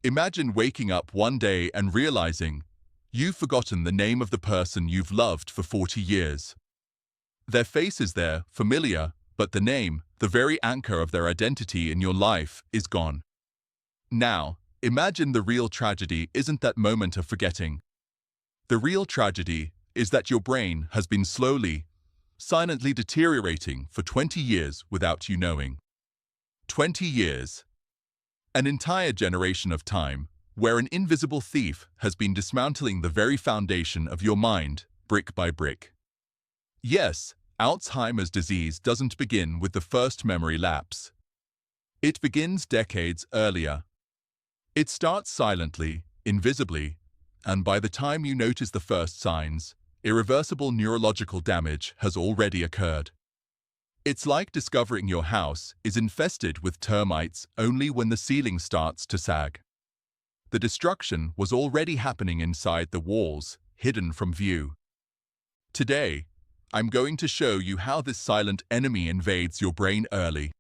Imagine waking up one day and realizing you've forgotten the name of the person you've loved for 40 years. Their face is there, familiar, but the name, the very anchor of their identity in your life, is gone. Now, imagine the real tragedy isn't that moment of forgetting. The real tragedy is that your brain has been slowly, silently deteriorating for 20 years without you knowing. 20 years. An entire generation of time where an invisible thief has been dismantling the very foundation of your mind, brick by brick. Yes, Alzheimer's disease doesn't begin with the first memory lapse. It begins decades earlier. It starts silently, invisibly, and by the time you notice the first signs, irreversible neurological damage has already occurred. It's like discovering your house is infested with termites only when the ceiling starts to sag. The destruction was already happening inside the walls, hidden from view. Today, I'm going to show you how this silent enemy invades your brain early.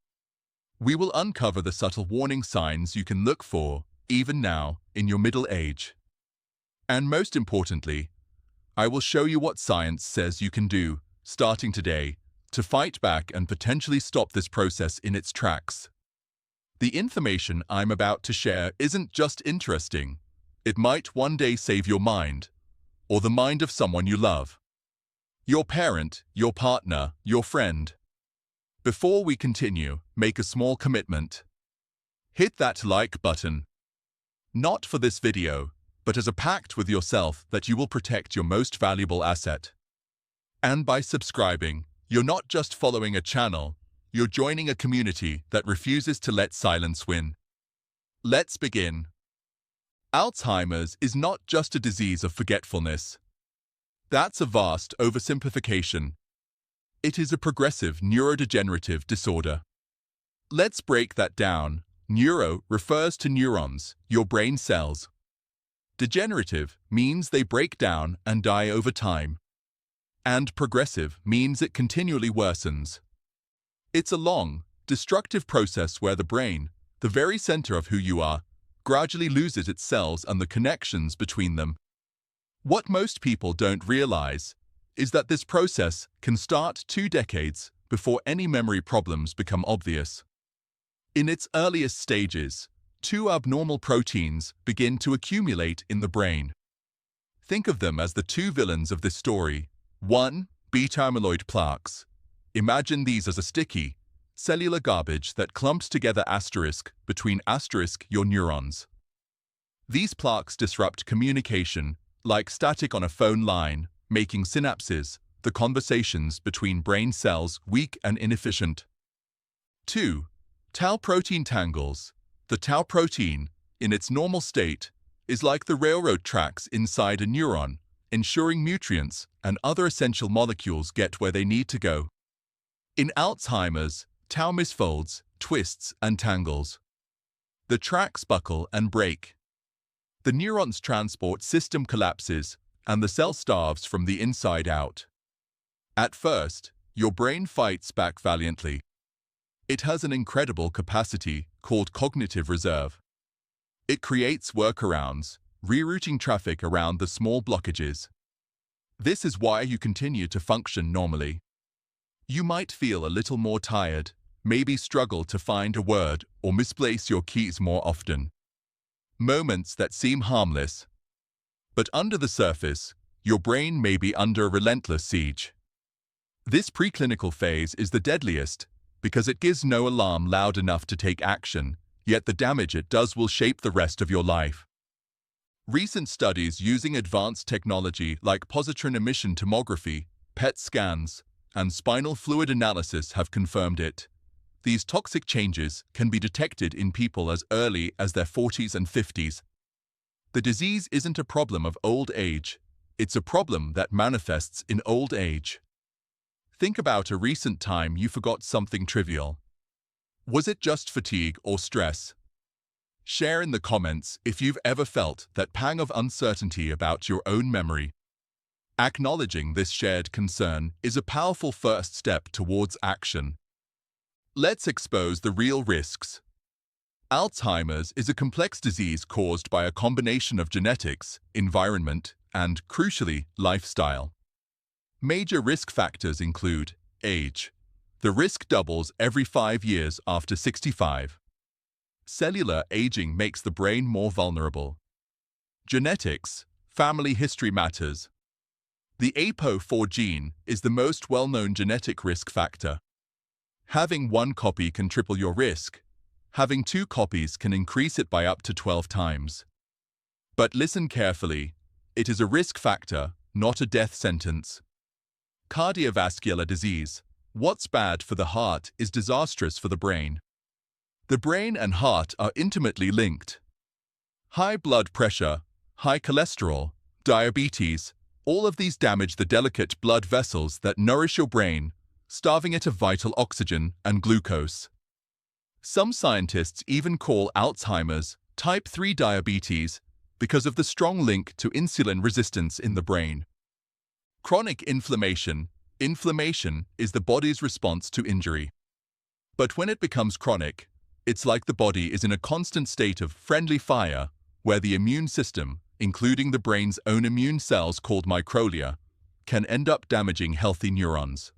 We will uncover the subtle warning signs you can look for, even now, in your middle age. And most importantly, I will show you what science says you can do, starting today, to fight back and potentially stop this process in its tracks. The information I'm about to share isn't just interesting. It might one day save your mind, or the mind of someone you love. Your parent, your partner, your friend. Before we continue, make a small commitment. Hit that like button. Not for this video, but as a pact with yourself that you will protect your most valuable asset. And by subscribing, you're not just following a channel, you're joining a community that refuses to let silence win. Let's begin. Alzheimer's is not just a disease of forgetfulness. That's a vast oversimplification. It is a progressive neurodegenerative disorder. Let's break that down. Neuro refers to neurons, your brain cells. Degenerative means they break down and die over time. And progressive means it continually worsens. It's a long, destructive process where the brain, the very center of who you are, gradually loses its cells and the connections between them. What most people don't realize is that this process can start 2 decades before any memory problems become obvious. In its earliest stages, 2 abnormal proteins begin to accumulate in the brain. Think of them as the 2 villains of this story. 1. Beta-amyloid plaques. Imagine these as a sticky, cellular garbage that clumps together between your neurons. These plaques disrupt communication, like static on a phone line, making synapses, the conversations between brain cells, weak and inefficient. 2. Tau protein tangles. The tau protein, in its normal state, is like the railroad tracks inside a neuron, ensuring nutrients and other essential molecules get where they need to go. In Alzheimer's, tau misfolds, twists, and tangles. The tracks buckle and break. The neuron's transport system collapses, and the cell starves from the inside out. At first, your brain fights back valiantly. It has an incredible capacity called cognitive reserve. It creates workarounds, rerouting traffic around the small blockages. This is why you continue to function normally. You might feel a little more tired, maybe struggle to find a word or misplace your keys more often. Moments that seem harmless. But under the surface, your brain may be under a relentless siege. This preclinical phase is the deadliest because it gives no alarm loud enough to take action, yet the damage it does will shape the rest of your life. Recent studies using advanced technology like positron emission tomography, PET scans, and spinal fluid analysis have confirmed it. These toxic changes can be detected in people as early as their 40s and 50s. The disease isn't a problem of old age, it's a problem that manifests in old age. Think about a recent time you forgot something trivial. Was it just fatigue or stress? Share in the comments if you've ever felt that pang of uncertainty about your own memory. Acknowledging this shared concern is a powerful first step towards action. Let's expose the real risks. Alzheimer's is a complex disease caused by a combination of genetics, environment, and, crucially, lifestyle. Major risk factors include age. The risk doubles every 5 years after 65. Cellular aging makes the brain more vulnerable. Genetics, family history matters. The APOE4 gene is the most well-known genetic risk factor. Having one copy can triple your risk. Having 2 copies can increase it by up to 12 times. But listen carefully. It is a risk factor, not a death sentence. Cardiovascular disease. What's bad for the heart is disastrous for the brain. The brain and heart are intimately linked. High blood pressure, high cholesterol, diabetes, all of these damage the delicate blood vessels that nourish your brain, starving it of vital oxygen and glucose. Some scientists even call Alzheimer's type 3 diabetes because of the strong link to insulin resistance in the brain. Chronic inflammation. Inflammation is the body's response to injury. But when it becomes chronic, it's like the body is in a constant state of friendly fire, where the immune system, including the brain's own immune cells called microglia, can end up damaging healthy neurons.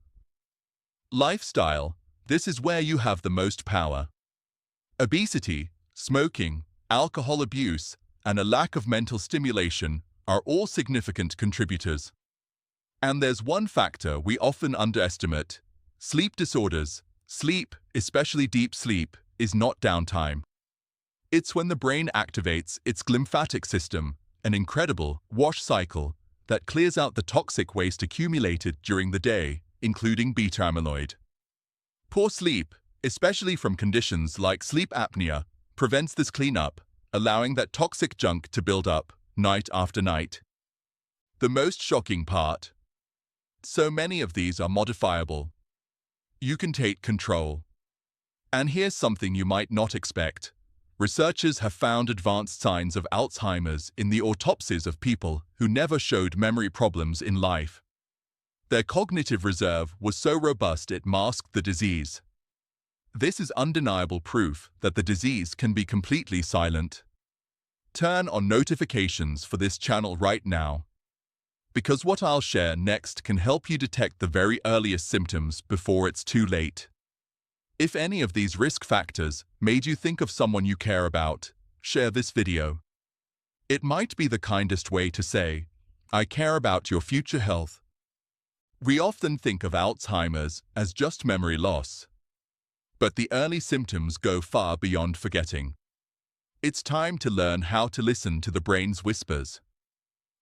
Lifestyle. This is where you have the most power. Obesity, smoking, alcohol abuse, and a lack of mental stimulation are all significant contributors. And there's one factor we often underestimate: sleep disorders. Sleep, especially deep sleep, is not downtime. It's when the brain activates its glymphatic system, an incredible wash cycle that clears out the toxic waste accumulated during the day, including beta amyloid. Poor sleep, especially from conditions like sleep apnea, prevents this cleanup, allowing that toxic junk to build up, night after night. The most shocking part: so many of these are modifiable. You can take control. And here's something you might not expect. Researchers have found advanced signs of Alzheimer's in the autopsies of people who never showed memory problems in life. Their cognitive reserve was so robust it masked the disease. This is undeniable proof that the disease can be completely silent. Turn on notifications for this channel right now, because what I'll share next can help you detect the very earliest symptoms before it's too late. If any of these risk factors made you think of someone you care about, share this video. It might be the kindest way to say, I care about your future health. We often think of Alzheimer's as just memory loss. But the early symptoms go far beyond forgetting. It's time to learn how to listen to the brain's whispers.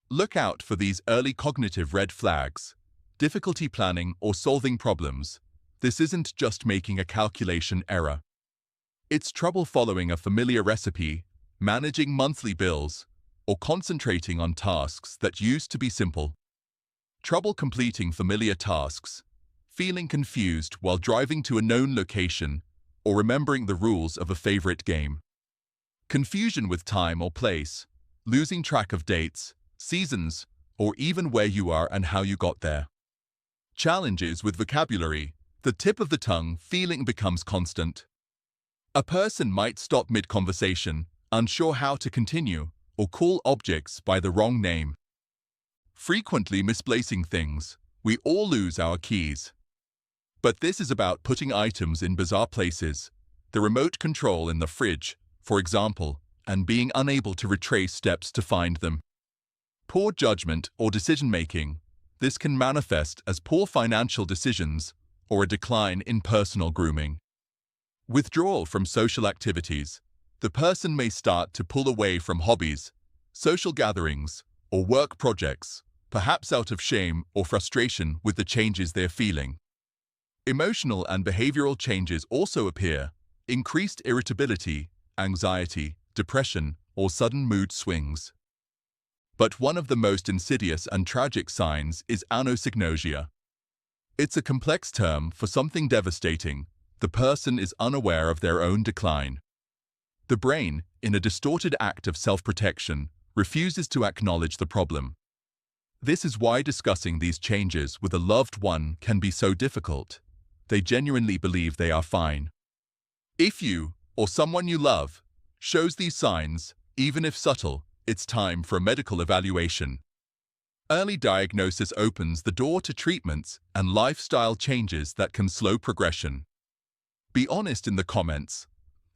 Look out for these early cognitive red flags: difficulty planning or solving problems. This isn't just making a calculation error. It's trouble following a familiar recipe, managing monthly bills, or concentrating on tasks that used to be simple. Trouble completing familiar tasks, feeling confused while driving to a known location, or remembering the rules of a favorite game. Confusion with time or place, losing track of dates, seasons, or even where you are and how you got there. Challenges with vocabulary. The tip of the tongue feeling becomes constant. A person might stop mid-conversation, unsure how to continue, or call objects by the wrong name. Frequently misplacing things. We all lose our keys. But this is about putting items in bizarre places. The remote control in the fridge, for example, and being unable to retrace steps to find them. Poor judgment or decision-making. This can manifest as poor financial decisions or a decline in personal grooming. Withdrawal from social activities. The person may start to pull away from hobbies, social gatherings, or work projects, perhaps out of shame or frustration with the changes they're feeling. Emotional and behavioral changes also appear: increased irritability, anxiety, depression, or sudden mood swings. But one of the most insidious and tragic signs is anosognosia. It's a complex term for something devastating. The person is unaware of their own decline. The brain, in a distorted act of self-protection, refuses to acknowledge the problem. This is why discussing these changes with a loved one can be so difficult. They genuinely believe they are fine. If you, or someone you love shows these signs, even if subtle, it's time for a medical evaluation. Early diagnosis opens the door to treatments and lifestyle changes that can slow progression. Be honest in the comments.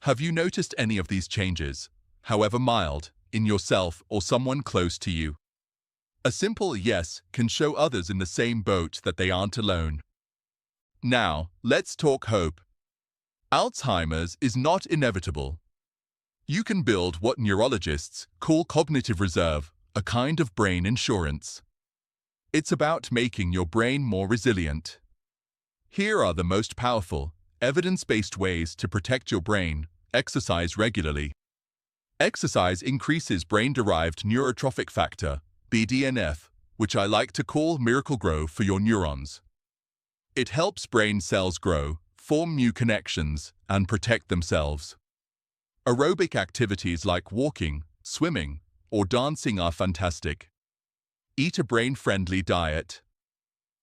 Have you noticed any of these changes, however mild, in yourself or someone close to you? A simple yes can show others in the same boat that they aren't alone. Now, let's talk hope. Alzheimer's is not inevitable. You can build what neurologists call cognitive reserve, a kind of brain insurance. It's about making your brain more resilient. Here are the most powerful, evidence-based ways to protect your brain. Exercise regularly. Exercise increases brain-derived neurotrophic factor, BDNF, which I like to call miracle grow for your neurons. It helps brain cells grow, form new connections, and protect themselves. Aerobic activities like walking, swimming, or dancing are fantastic. Eat a brain-friendly diet.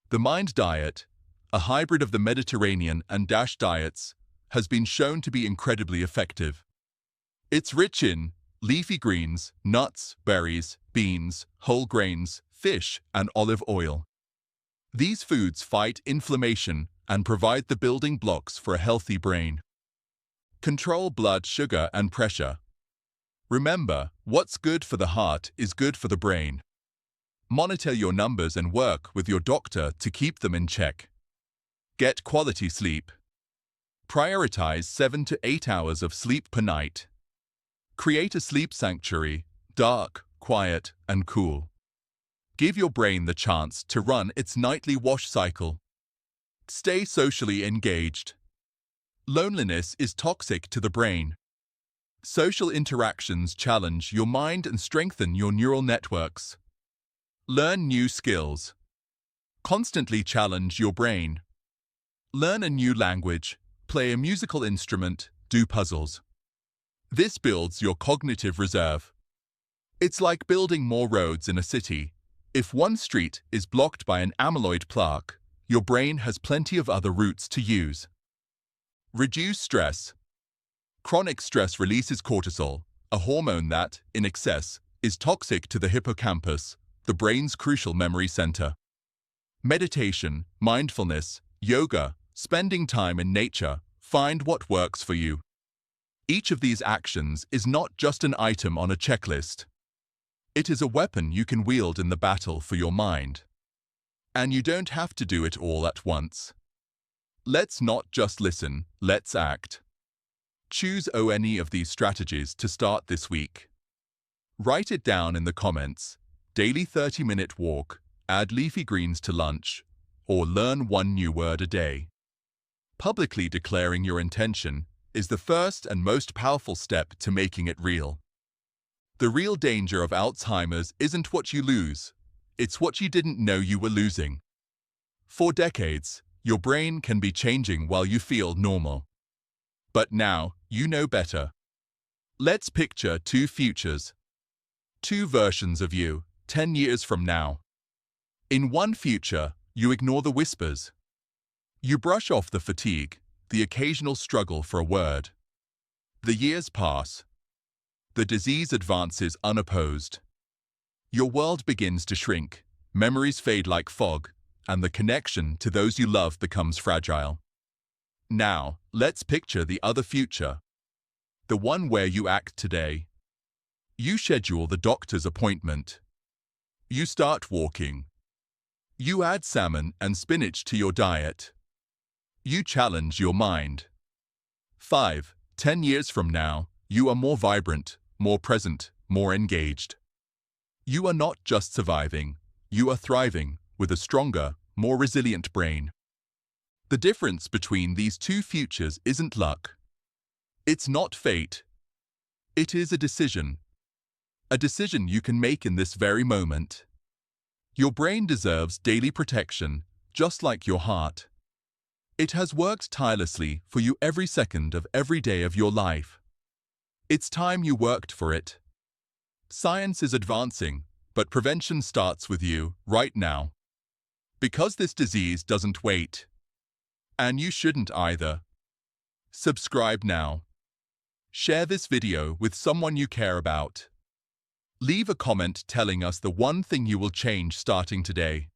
The Mind Diet, a hybrid of the Mediterranean and DASH diets, has been shown to be incredibly effective. It's rich in leafy greens, nuts, berries, beans, whole grains, fish, and olive oil. These foods fight inflammation and provide the building blocks for a healthy brain. Control blood sugar and pressure. Remember, what's good for the heart is good for the brain. Monitor your numbers and work with your doctor to keep them in check. Get quality sleep. Prioritize 7 to 8 hours of sleep per night. Create a sleep sanctuary, dark, quiet, and cool. Give your brain the chance to run its nightly wash cycle. Stay socially engaged. Loneliness is toxic to the brain. Social interactions challenge your mind and strengthen your neural networks. Learn new skills. Constantly challenge your brain. Learn a new language, play a musical instrument, do puzzles. This builds your cognitive reserve. It's like building more roads in a city. If one street is blocked by an amyloid plaque, your brain has plenty of other routes to use. Reduce stress. Chronic stress releases cortisol, a hormone that, in excess, is toxic to the hippocampus, the brain's crucial memory center. Meditation, mindfulness, yoga, spending time in nature, find what works for you. Each of these actions is not just an item on a checklist. It is a weapon you can wield in the battle for your mind. And you don't have to do it all at once. Let's not just listen, let's act. Choose any of these strategies to start this week. Write it down in the comments. Daily 30-minute walk, add leafy greens to lunch, or learn one new word a day. Publicly declaring your intention is the first and most powerful step to making it real. The real danger of Alzheimer's isn't what you lose, it's what you didn't know you were losing. For decades, your brain can be changing while you feel normal. But now, you know better. Let's picture two futures. Two versions of you, 10 years from now. In one future, you ignore the whispers. You brush off the fatigue, the occasional struggle for a word. The years pass. The disease advances unopposed. Your world begins to shrink, memories fade like fog, and the connection to those you love becomes fragile. Now, let's picture the other future. The one where you act today. You schedule the doctor's appointment. You start walking. You add salmon and spinach to your diet. You challenge your mind. 5, 10 years from now, you are more vibrant, more present, more engaged. You are not just surviving, you are thriving with a stronger, more resilient brain. The difference between these two futures isn't luck. It's not fate. It is a decision. A decision you can make in this very moment. Your brain deserves daily protection, just like your heart. It has worked tirelessly for you every second of every day of your life. It's time you worked for it. Science is advancing, but prevention starts with you, right now. Because this disease doesn't wait. And you shouldn't either. Subscribe now. Share this video with someone you care about. Leave a comment telling us the one thing you will change starting today.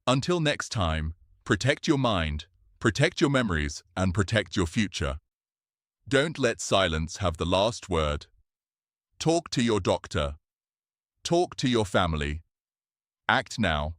Until next time, protect your mind, protect your memories, and protect your future. Don't let silence have the last word. Talk to your doctor. Talk to your family. Act now.